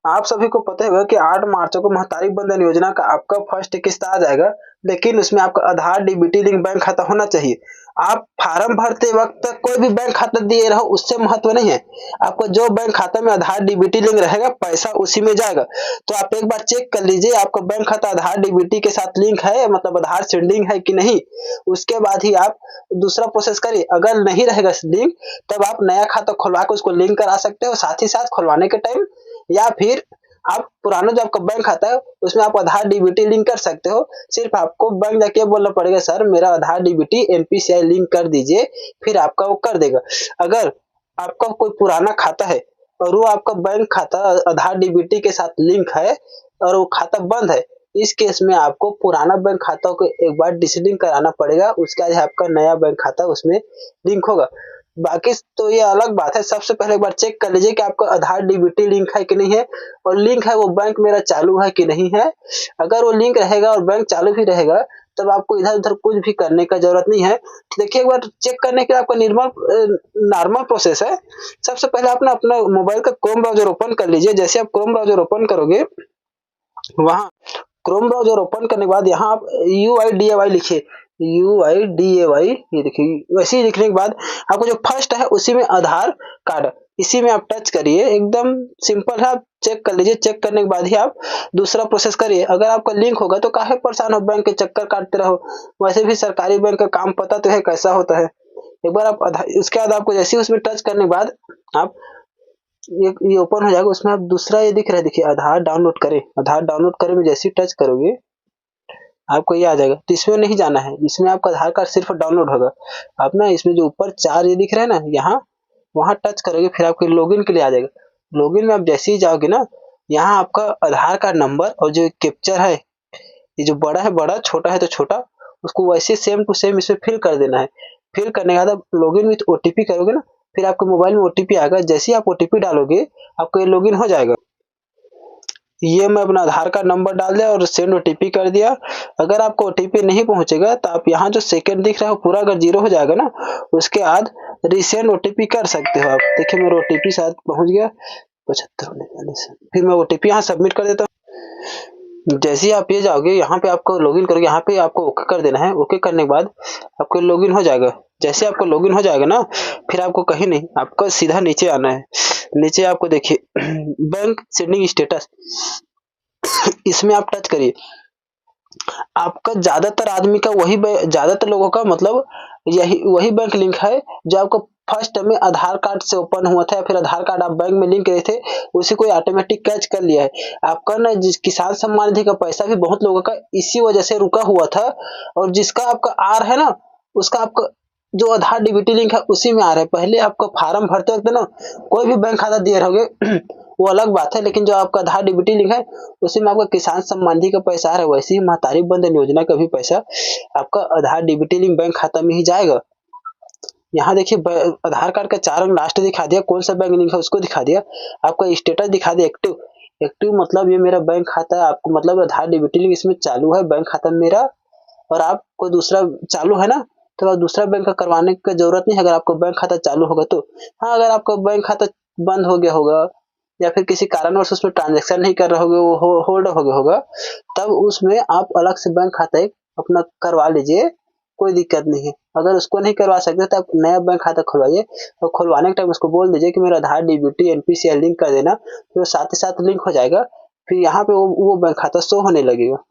आप सभी को पता होगा कि 8 मार्च को महतारी बंधन योजना का आपका फर्स्ट किस्त आ जाएगा, लेकिन उसमें आपका आधार डीबीटी लिंक बैंक खाता होना चाहिए। आप फार्म भरते वक्त कोई भी बैंक खाता दिए रहो उससे महत्व नहीं है। आपको जो बैंक खाता में आधार डीबीटी लिंक रहेगा पैसा उसी में जाएगा। तो आप एक बार चेक कर लीजिए आपका बैंक खाता आधार डीबीटी के साथ लिंक है, मतलब आधार सेंडिंग है कि नहीं। उसके बाद ही आप दूसरा प्रोसेस करिए। अगर नहीं रहेगा लिंक तब आप नया खाता खुलवा के उसको लिंक करा सकते हो। साथ ही साथ खुलवाने के टाइम या फिर आप पुराना जो आपका बैंक खाता है उसमें आप आधार डीबीटी लिंक कर सकते हो। सिर्फ आपको बैंक जाके बोलना पड़ेगा सर मेरा आधार डीबीटी एनपीसीआई लिंक कर दीजिए, फिर आपका वो कर देगा। अगर आपका कोई पुराना खाता है और वो आपका बैंक खाता आधार डीबीटी के साथ लिंक है और वो खाता बंद है, इस केस में आपको पुराना बैंक खाता को एक बार डिसलिंक कराना पड़ेगा। उसके बाद आपका नया बैंक खाता उसमें लिंक होगा। बाकी तो ये अलग बात है। सबसे पहले एक बार चेक कर लीजिए कि आपका आधार डीबीटी लिंक है कि नहीं है, और लिंक है वो बैंक मेरा चालू है कि नहीं है। अगर वो लिंक रहेगा और बैंक चालू भी रहेगा तब आपको इधर-उधर कुछ भी करने का जरूरत नहीं है। देखिए एक बार चेक करने के लिए आपका नॉर्मल प्रोसेस है। सबसे पहले आप ना अपना मोबाइल का क्रोम ब्राउज़र ओपन कर लीजिए। जैसे आप क्रोम ब्राउज़र ओपन करोगे, वहाँ क्रोम ब्राउज़र ओपन करने के बाद यहाँ आप UIDAY लिखिए, UIDAY, ये देखिए। वैसे ही लिखने के बाद आपको जो फर्स्ट है उसी में आधार कार्ड, इसी में आप टच करिए। एकदम सिंपल है, आप चेक कर लीजिए। चेक करने के बाद ही आप दूसरा प्रोसेस करिए। अगर आपका लिंक होगा तो काहे परेशान हो, बैंक के चक्कर काटते रहो। वैसे भी सरकारी बैंक का काम पता तो है कैसा होता है। एक बार आप उसके बाद आपको जैसे ही उसमें टच करने के बाद आप ये ओपन हो जाएगा। उसमें आप दूसरा ये दिख रहा है, देखिए आधार डाउनलोड करें। आधार डाउनलोड करें में जैसे ही टच करोगे आपको ये आ जाएगा। तो इसमें नहीं जाना है, इसमें आपका आधार कार्ड सिर्फ डाउनलोड होगा। आप ना इसमें जो ऊपर 4 ये दिख रहा है ना, यहाँ वहाँ टच करोगे, फिर आपके लॉगिन के लिए आ जाएगा। लॉगिन में आप जैसे ही जाओगे ना, यहाँ आपका आधार कार्ड नंबर और जो कैप्चर है, ये जो बड़ा है बड़ा, छोटा है तो छोटा, उसको वैसे सेम टू सेम इसमें फिल कर देना है। फिल करने के बाद आप लॉगिन विथ ओटीपी करोगे ना, फिर आपके मोबाइल में ओटीपी आएगा। जैसे ही आप ओटीपी डालोगे आपको ये लॉगिन हो जाएगा। ये मैं अपना आधार कार्ड नंबर डाल दिया और सेंड ओटीपी कर दिया। अगर आपको ओटीपी नहीं पहुंचेगा तो आप यहाँ जो सेकंड दिख रहा है पूरा अगर 0 हो जाएगा ना, उसके बाद रीसेंड ओटीपी कर सकते हो आप। देखिए मेरा ओटीपी शायद पहुंच गया 75 फिर मैं ओटीपी यहाँ सबमिट कर देता हूँ। जैसे ही आप ये जाओगे यहाँ पे आपको लॉगिन करोगे, यहाँ पे आपको ओके कर देना है। ओके करने के बाद आपको लॉगिन हो जाएगा। जैसे आपको लॉगिन हो जाएगा ना, फिर आपको कहीं नहीं, आपको सीधा नीचे आना है। नीचे आपको देखिए बैंक सेंडिंग स्टेटस, इसमें आप टच करिए। आपका ज्यादातर आदमी का ज्यादातर लोगों का मतलब यही वही बैंक लिंक है जो आपको फर्स्ट में आधार कार्ड से ओपन हुआ था, या फिर आधार कार्ड आप बैंक में लिंक करे थे, उसी को ऑटोमेटिक कैच कर लिया है। आपका ना किसान सम्मान निधि का पैसा भी बहुत लोगों का इसी वजह से रुका हुआ था, और जिसका आपका आ रहा है ना, उसका आपका जो आधार डीबीटी लिंक है उसी में आ रहा है। पहले आपका फार्म भरते वक्त ना कोई भी बैंक खाता दिए रहोगे वो अलग बात है, लेकिन जो आपका आधार डीबीटी लिंक है उसी में आपका किसान सम्मान निधि का पैसा आ रहा है। वैसे ही महतारी बंधन योजना का भी पैसा आपका आधार डीबीटी लिंक बैंक खाता में ही जाएगा। यहाँ देखिए आधार कार्ड का 4 अंक लास्ट दिखा दिया, कौन सा बैंक लिंक है उसको दिखा दिया। आपका स्टेटस दिखा दिया एक्टिव। एक्टिव मतलब ये मेरा बैंक खाता है, आपको मतलब आधार डीबीटी लिंक इसमें चालू है बैंक खाता मेरा। और आपको दूसरा चालू है ना, तो दूसरा बैंक का करवाने की जरूरत नहीं है अगर आपका बैंक खाता चालू होगा तो। हाँ, अगर आपका बैंक खाता बंद हो गया होगा या फिर किसी कारणवश उसमें ट्रांजैक्शन नहीं कर रहे होगे, वो होल्ड हो गया होगा, तब उसमें आप अलग से बैंक खाता एक अपना करवा लीजिए, कोई दिक्कत नहीं है। अगर उसको नहीं करवा सकते तो आप नया बैंक खाता खुलवाइए, और खुलवाने के टाइम उसको बोल दीजिए कि मेरा आधार डीबीटी एनपीसीआई लिंक कर देना, फिर साथ ही साथ लिंक हो जाएगा। फिर यहाँ पे वो बैंक खाता शो होने लगेगा।